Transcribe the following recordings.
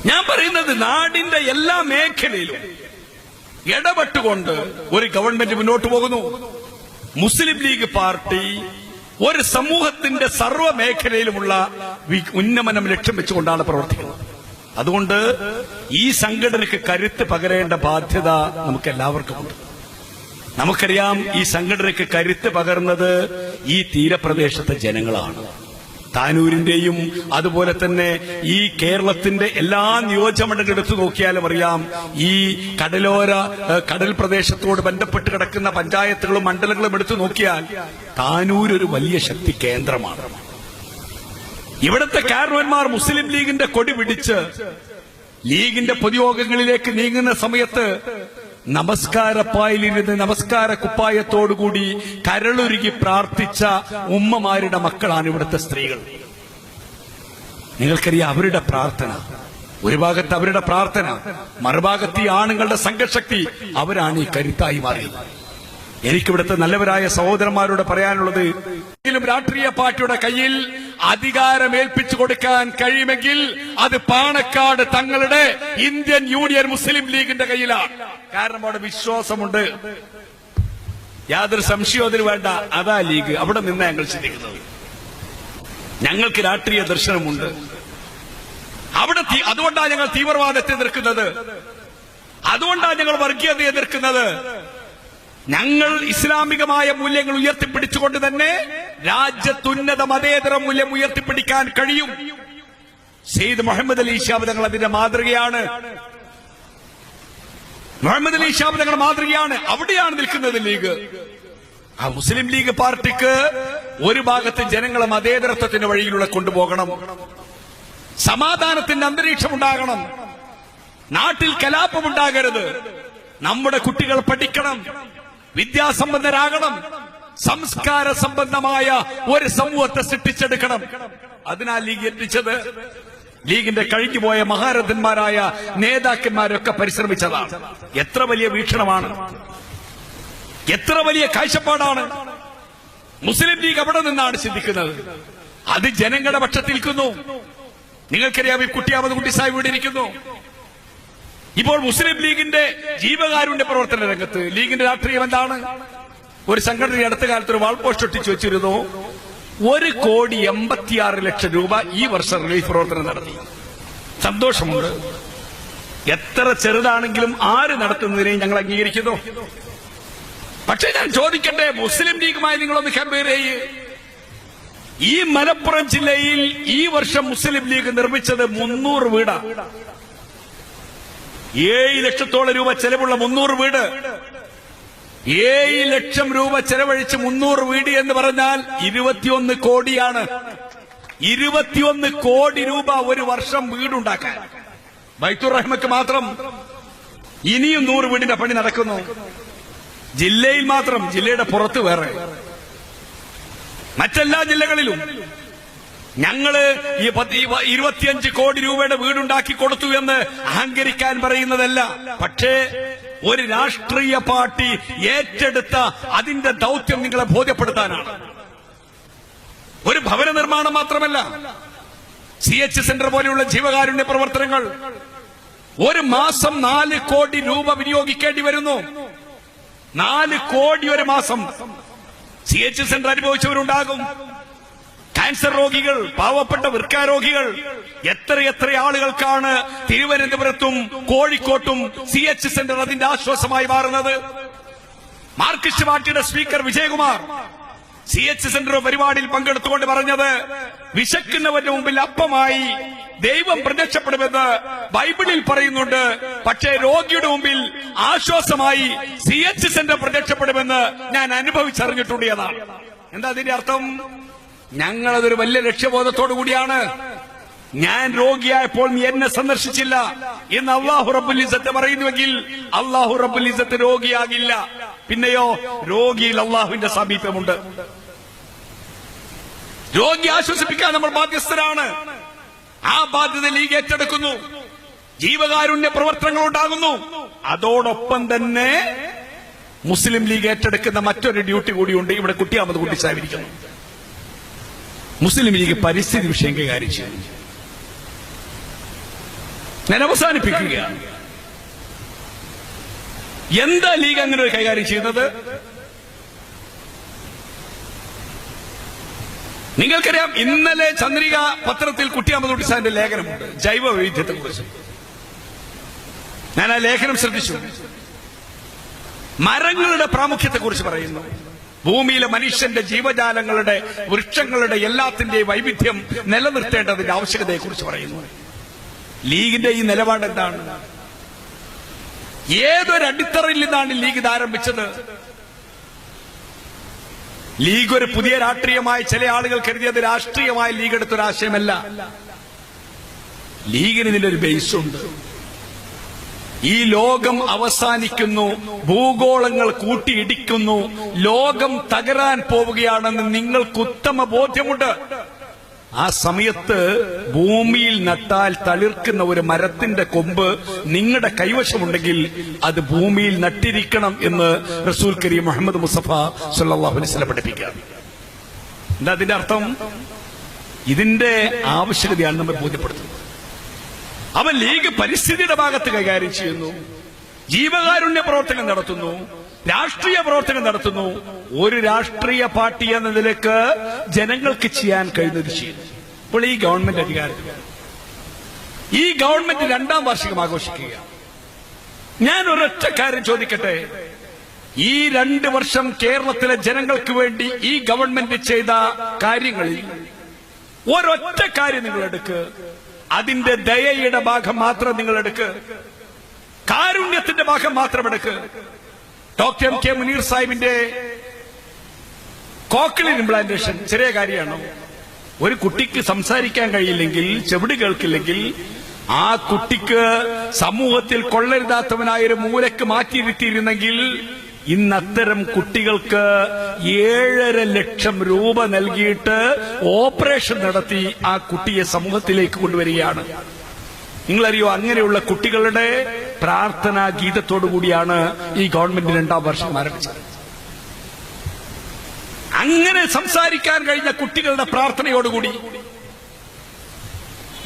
ഞാൻ പറയുന്നത് നാടിന്റെ എല്ലാ മേഖലയിലും ഇടപെട്ടുകൊണ്ട് ഒരു ഗവൺമെന്റ് മുന്നോട്ട് പോകുന്നു. മുസ്ലിം ലീഗ് പാർട്ടി ഒരു സമൂഹത്തിന്റെ സർവ്വ മേഖലയിലുമുള്ള ഉന്നമനം ലക്ഷ്യം വെച്ചുകൊണ്ടാണ് പ്രവർത്തിക്കുന്നത്. അതുകൊണ്ട് ഈ സംഘടനയ്ക്ക് കരുത്ത് പകരേണ്ട ബാധ്യത നമുക്ക് എല്ലാവർക്കും ഉണ്ട്. നമുക്കറിയാം, ഈ സംഘടനയ്ക്ക് കരുത്ത് പകർന്നത് ഈ തീരപ്രദേശത്തെ ജനങ്ങളാണ്. താനൂരിന്റെയും അതുപോലെ തന്നെ ഈ കേരളത്തിന്റെ എല്ലാ നിയോജകമണ്ഡലങ്ങളും എടുത്തു നോക്കിയാലും അറിയാം, ഈ കടൽ പ്രദേശത്തോട് ബന്ധപ്പെട്ട് കിടക്കുന്ന പഞ്ചായത്തുകളും മണ്ഡലങ്ങളും എടുത്തു നോക്കിയാൽ താനൂർ ഒരു വലിയ ശക്തി കേന്ദ്രമാണ്. ഇവിടുത്തെ കാരണവന്മാർ മുസ്ലിം ലീഗിന്റെ കൊടി പിടിച്ച് ലീഗിന്റെ പൊതുയോഗങ്ങളിലേക്ക് നീങ്ങുന്ന സമയത്ത് നമസ്കാരപ്പായിലിരുന്ന് നമസ്കാര കുപ്പായത്തോടുകൂടി കരളുരുകി പ്രാർത്ഥിച്ച ഉമ്മമാരുടെ മക്കളാണ് ഇവിടുത്തെ സ്ത്രീകൾ. നിങ്ങൾക്കറിയാം, അവരുടെ പ്രാർത്ഥന ഒരു ഭാഗത്ത്, അവരുടെ പ്രാർത്ഥന മറുഭാഗത്ത് ഈ ആണുങ്ങളുടെ സംഘശക്തി, അവരാണ് ഈ കരുത്തായി മാറിയത്. എനിക്കിവിടുത്തെ നല്ലവരായ സഹോദരന്മാരോട് പറയാനുള്ളത്, രാഷ്ട്രീയ പാർട്ടിയുടെ കയ്യിൽ അധികാരം ഏൽപ്പിച്ചു കൊടുക്കാൻ കഴിയുമെങ്കിൽ അത് പാണക്കാട് തങ്ങളുടെ ഇന്ത്യൻ യൂണിയൻ മുസ്ലിം ലീഗിന്റെ കയ്യിലാണ്. കാരണം അവിടെ വിശ്വാസമുണ്ട്, യാതൊരു സംശയവും അതിന് വേണ്ട. അതാ ലീഗ്, അവിടെ നിന്ന് ഞങ്ങൾ ചിന്തിക്കുന്നത്. ഞങ്ങൾക്ക് രാഷ്ട്രീയ ദർശനമുണ്ട് അവിടെ. അതുകൊണ്ടാണ് ഞങ്ങൾ തീവ്രവാദത്തെ എതിർക്കുന്നത്, അതുകൊണ്ടാണ് ഞങ്ങൾ വർഗീയതയെ എതിർക്കുന്നത്. ഞങ്ങൾ ഇസ്ലാമികമായ മൂല്യങ്ങൾ ഉയർത്തിപ്പിടിച്ചുകൊണ്ട് തന്നെ രാജ്യത്തുന്നത മതേതര മൂല്യം ഉയർത്തിപ്പിടിക്കാൻ കഴിയും. സെയ്ദ് മുഹമ്മദ് അലി ശിഹാബ് തങ്ങൾ അതിന്റെ മാതൃകയാണ്. മുഹമ്മദ് അലി ശിഹാബ് തങ്ങൾ മാതൃകയാണ്. അവിടെയാണ് നിൽക്കുന്നത് ലീഗ്. ആ മുസ്ലിം ലീഗ് പാർട്ടിക്ക് ഒരു ഭാഗത്ത് ജനങ്ങളെ മതേതരത്വത്തിന്റെ വഴിയിലൂടെ കൊണ്ടുപോകണം, സമാധാനത്തിന്റെ അന്തരീക്ഷം ഉണ്ടാകണം, നാട്ടിൽ കലാപമുണ്ടാകരുത്, നമ്മുടെ കുട്ടികൾ പഠിക്കണം, വിദ്യാസമ്പന്നരാകണം, സംസ്കാര സംബന്ധമായ ഒരു സമൂഹത്തെ സൃഷ്ടിച്ചെടുക്കണം. അതിനാൽ ലീഗ് എത്തിച്ചത്, ലീഗിന്റെ കഴിഞ്ഞുപോയ മഹാരഥന്മാരായ നേതാക്കന്മാരൊക്കെ പരിശ്രമിച്ചതാണ്. എത്ര വലിയ വീക്ഷണമാണ്, എത്ര വലിയ കാഴ്ചപ്പാടാണ്. മുസ്ലിം ലീഗ് അവിടെ നിന്നാണ് ചിന്തിക്കുന്നത്, അത് ജനങ്ങളുടെ പക്ഷത്തിൽ നിൽക്കുന്നു. നിങ്ങൾക്കറിയാം, ഈ കുട്ടി അഹമ്മദ് കുട്ടി സാഹിബ് ഇവിടെ ഇരിക്കുന്നു. ഇപ്പോൾ മുസ്ലിം ലീഗിന്റെ ജീവകാരുണ്യ പ്രവർത്തന രംഗത്ത് ലീഗിന്റെ രാഷ്ട്രീയം എന്താണ്? ഒരു സംഘടന അടുത്ത കാലത്ത് ഒരു വാൾ പോസ്റ്റ് ഒട്ടിച്ചു വെച്ചിരുന്നു, 1,86,00,000 രൂപ ഈ വർഷം റിലീഫ് പ്രവർത്തനം നടത്തി. സന്തോഷമുണ്ട്. എത്ര ചെറുതാണെങ്കിലും ആര് നടത്തുന്നതിനെയും ഞങ്ങൾ അംഗീകരിക്കുന്നു. പക്ഷേ ഞാൻ ചോദിക്കട്ടെ, മുസ്ലിം ലീഗുമായി നിങ്ങളൊന്ന് കമ്പയർ ചെയ്യ്. ഈ മലപ്പുറം ജില്ലയിൽ ഈ വർഷം മുസ്ലിം ലീഗ് നിർമ്മിച്ചത് 300 വീടാണ്. 7 ലക്ഷത്തോളം രൂപ ചെലവുള്ള 300 വീട്. 7 ലക്ഷം രൂപ ചെലവഴിച്ച് 300 വീട് എന്ന് പറഞ്ഞാൽ 21 കോടിയാണ്. 21 കോടി രൂപ ഒരു വർഷം വീടുണ്ടാക്കാൻ ബൈത്തുർ റഹ്മക്ക് മാത്രം. ഇനിയും 100 വീടിന്റെ പണി നടക്കുന്നു. ജില്ലയിൽ മാത്രം, ജില്ലയുടെ പുറത്ത് വേറെ, മറ്റെല്ലാ ജില്ലകളിലും. ഞങ്ങള് ഈ 25 കോടി രൂപയുടെ വീടുണ്ടാക്കി കൊടുത്തു എന്ന് അഹങ്കരിക്കാൻ പറയുന്നതല്ല. പക്ഷേ ഒരു രാഷ്ട്രീയ പാർട്ടി ഏറ്റെടുത്ത അതിന്റെ ദൗത്യം നിങ്ങളെ ബോധ്യപ്പെടുത്താനാണ്. ഒരു ഭവന നിർമ്മാണം മാത്രമല്ല, CH സെന്റർ പോലെയുള്ള ജീവകാരുണ്യ പ്രവർത്തനങ്ങൾ ഒരു മാസം 4 കോടി രൂപ വിനിയോഗിക്കേണ്ടി വരുന്നു. 4 കോടി ഒരു മാസം. CH centre അനുഭവിച്ചവരുണ്ടാകും. ക്യാൻസർ രോഗികൾ, പാവപ്പെട്ട വൃക്കാരോഗികൾ, എത്ര ആളുകൾക്കാണ് തിരുവനന്തപുരത്തും കോഴിക്കോട്ടും CH സെന്റർ അതിന്റെ ആശ്വാസമായി മാറുന്നത്. മാർക്സിസ്റ്റ് പാർട്ടിയുടെ സ്പീക്കർ വിജയകുമാർ CH സെന്റർ പരിപാടിയിൽ പങ്കെടുത്തുകൊണ്ട് പറഞ്ഞത്, വിശക്കുന്നവന്റെ മുമ്പിൽ അപ്പമായി ദൈവം പ്രത്യക്ഷപ്പെടുമെന്ന് ബൈബിളിൽ പറയുന്നുണ്ട്, പക്ഷേ രോഗിയുടെ മുമ്പിൽ ആശ്വാസമായി CH സെന്റർ പ്രത്യക്ഷപ്പെടുമെന്ന് ഞാൻ അനുഭവിച്ചറിഞ്ഞിട്ടുണ്ട് എന്നാണ്. എന്താ അതിന്റെ അർത്ഥം? ഞങ്ങളതൊരു വലിയ ലക്ഷ്യബോധത്തോടു കൂടിയാണ്. ഞാൻ രോഗിയായപ്പോൾ നീ എന്നെ സന്ദർശിച്ചില്ല എന്ന് അല്ലാഹു റബ്ബുൽ ഇസ്സത്ത് പറയുന്നുവെങ്കിൽ അല്ലാഹു റബ്ബുൽ ഇസ്സത്ത് രോഗിയാകില്ല. പിന്നെയോ, രോഗിയിൽ അല്ലാഹുവിന്റെ സമീപമുണ്ട്. രോഗി ആശ്വസിപ്പിക്കാൻ നമ്മൾ ബാധ്യസ്ഥരാണ്. ആ ബാധ്യത ലീഗ് ഏറ്റെടുക്കുന്നു. ജീവകാരുണ്യ പ്രവർത്തനങ്ങൾ ഉണ്ടാകുന്നു. അതോടൊപ്പം തന്നെ മുസ്ലിം ലീഗ് ഏറ്റെടുക്കുന്ന മറ്റൊരു ഡ്യൂട്ടി കൂടിയുണ്ട്. ഇവിടെ കുട്ടി അഹമ്മദ് കുട്ടി സാഹിബ് ഇരിക്കുന്നു. മുസ്ലിം ലീഗ് പരിസ്ഥിതി വിഷയം കൈകാര്യം ചെയ്യുന്നു. ഞാൻ അവസാനിപ്പിക്കുകയാണ്. എന്താ ലീഗ് അങ്ങനെ ഒരു കൈകാര്യം ചെയ്യുന്നത്? നിങ്ങൾക്കറിയാം, ഇന്നലെ ചന്ദ്രിക പത്രത്തിൽ കുട്ടി അഹമ്മദ് കുട്ടി സാറിന്റെ ലേഖനമുണ്ട് ജൈവ വൈവിധ്യത്തെ കുറിച്ച്. ഞാൻ ആ ലേഖനം ശ്രദ്ധിച്ചു. മരങ്ങളുടെ പ്രാമുഖ്യത്തെ കുറിച്ച് പറയുന്നു. ഭൂമിയിലെ മനുഷ്യന്റെ ജീവജാലങ്ങളുടെ, വൃക്ഷങ്ങളുടെ എല്ലാത്തിന്റെയും വൈവിധ്യം നിലനിർത്തേണ്ടതിന്റെ ആവശ്യകതയെ കുറിച്ച് പറയുന്നു. ലീഗിന്റെ ഈ നിലപാട് എന്താണ്? ഏതൊരു അടിത്തറയിൽ നിന്നാണ് ലീഗ് ഇത് ആരംഭിച്ചത്? ലീഗ് ഒരു പുതിയ രാഷ്ട്രീയമായി ചില ആളുകൾ കരുതിയത് രാഷ്ട്രീയമായി ലീഗ് എടുത്തൊരാശയമല്ല. ലീഗിന് ഇതിന്റെ ഒരു ബേസ് ഉണ്ട്. ഈ ലോകം അവസാനിക്കുന്നു, ഭൂഗോളങ്ങൾ കൂട്ടിയിടിക്കുന്നു, ലോകം തകരാൻ പോവുകയാണെന്ന് നിങ്ങൾക്ക് ഉത്തമ ബോധ്യമുണ്ട്. ആ സമയത്ത് ഭൂമിയിൽ നട്ടാൽ തളിർക്കുന്ന ഒരു മരത്തിന്റെ കൊമ്പ് നിങ്ങളുടെ കൈവശമുണ്ടെങ്കിൽ അത് ഭൂമിയിൽ നട്ടിരിക്കണം എന്ന് റസൂൽ കരീം മുഹമ്മദ് മുസ്തഫ സല്ലല്ലാഹു അലൈഹി വസല്ലം പഠിപ്പിക്കുക. എന്താ അതിന്റെ അർത്ഥം? ഇതിന്റെ ആവശ്യകതയാണ് നമ്മൾ ബോധ്യപ്പെടുത്തുന്നത്. അവൻ ലീഗ് പരിസ്ഥിതിയുടെ ഭാഗത്ത് കൈകാര്യം ചെയ്യുന്നു, ജീവകാരുണ്യ പ്രവർത്തനം നടത്തുന്നു, രാഷ്ട്രീയ പ്രവർത്തനം നടത്തുന്നു. ഒരു രാഷ്ട്രീയ പാർട്ടി എന്ന നിലക്ക് ജനങ്ങൾക്ക് ചെയ്യാൻ കഴിയുന്നത് ചെയ്യുന്നു. ഇപ്പോൾ ഈ ഗവൺമെന്റ് അധികാരത്തിൽ, ഈ ഗവൺമെന്റ് 2ാം വാർഷികം ആഘോഷിക്കുക. ഞാൻ ഒരൊറ്റ കാര്യം ചോദിക്കട്ടെ. ഈ 2 വർഷം കേരളത്തിലെ ജനങ്ങൾക്ക് വേണ്ടി ഈ ഗവൺമെന്റ് ചെയ്ത കാര്യങ്ങളിൽ ഒരൊറ്റ കാര്യം നിങ്ങൾ എടുക്ക്. അതിന്റെ ദയയുടെ ഭാഗം മാത്രം നിങ്ങൾ എടുക്ക്, കാരുണ്യത്തിന്റെ ഭാഗം മാത്രം എടുക്ക്. ഡോക്ടർ എം കെ മുനീർ സാഹിബിന്റെ കോക്ലിയർ ഇംപ്ലാന്റേഷൻ ചെറിയ കാര്യമാണോ? ഒരു കുട്ടിക്ക് സംസാരിക്കാൻ കഴിയില്ലെങ്കിൽ, ചെവിട് കേൾക്കില്ലെങ്കിൽ, ആ കുട്ടിക്ക് സമൂഹത്തിൽ കൊള്ളരുതാത്തവനായൊരു മൂലക്ക് മാറ്റിയിരുത്തിയിരുന്നെങ്കിൽ ഇന്ന് അത്തരം കുട്ടികൾക്ക് 7.5 ലക്ഷം രൂപ നൽകിയിട്ട് ഓപ്പറേഷൻ നടത്തി ആ കുട്ടിയെ സമൂഹത്തിലേക്ക് കൊണ്ടുവരികയാണ്. നിങ്ങളറിയോ, അങ്ങനെയുള്ള കുട്ടികളുടെ പ്രാർത്ഥനാ ഗീതത്തോടുകൂടിയാണ് ഈ ഗവൺമെന്റ് 2ാം വർഷം ആരംഭിച്ചത്. അങ്ങനെ സംസാരിക്കാൻ കഴിഞ്ഞ കുട്ടികളുടെ പ്രാർത്ഥനയോടുകൂടി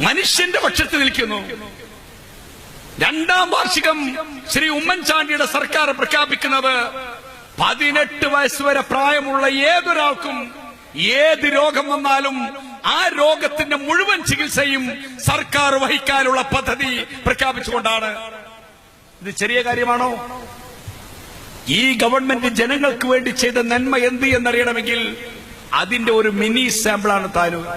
മനുഷ്യന്റെ പക്ഷത്ത് നിൽക്കുന്നു. 2ാം വാർഷികം ശ്രീ ഉമ്മൻചാണ്ടിയുടെ സർക്കാർ പ്രഖ്യാപിക്കുന്നത് 18 വയസ്സ് വരെ പ്രായമുള്ള ഏതൊരാൾക്കും ഏത് രോഗം വന്നാലും ആ രോഗത്തിന്റെ മുഴുവൻ ചികിത്സയും സർക്കാർ വഹിക്കാനുള്ള പദ്ധതി പ്രഖ്യാപിച്ചുകൊണ്ടാണ്. ഇത് ചെറിയ കാര്യമാണോ? ഈ ഗവൺമെന്റ് ജനങ്ങൾക്ക് വേണ്ടി ചെയ്ത നന്മ എന്ത് എന്നറിയണമെങ്കിൽ അതിന്റെ ഒരു മിനി സാമ്പിളാണ് താനൂർ.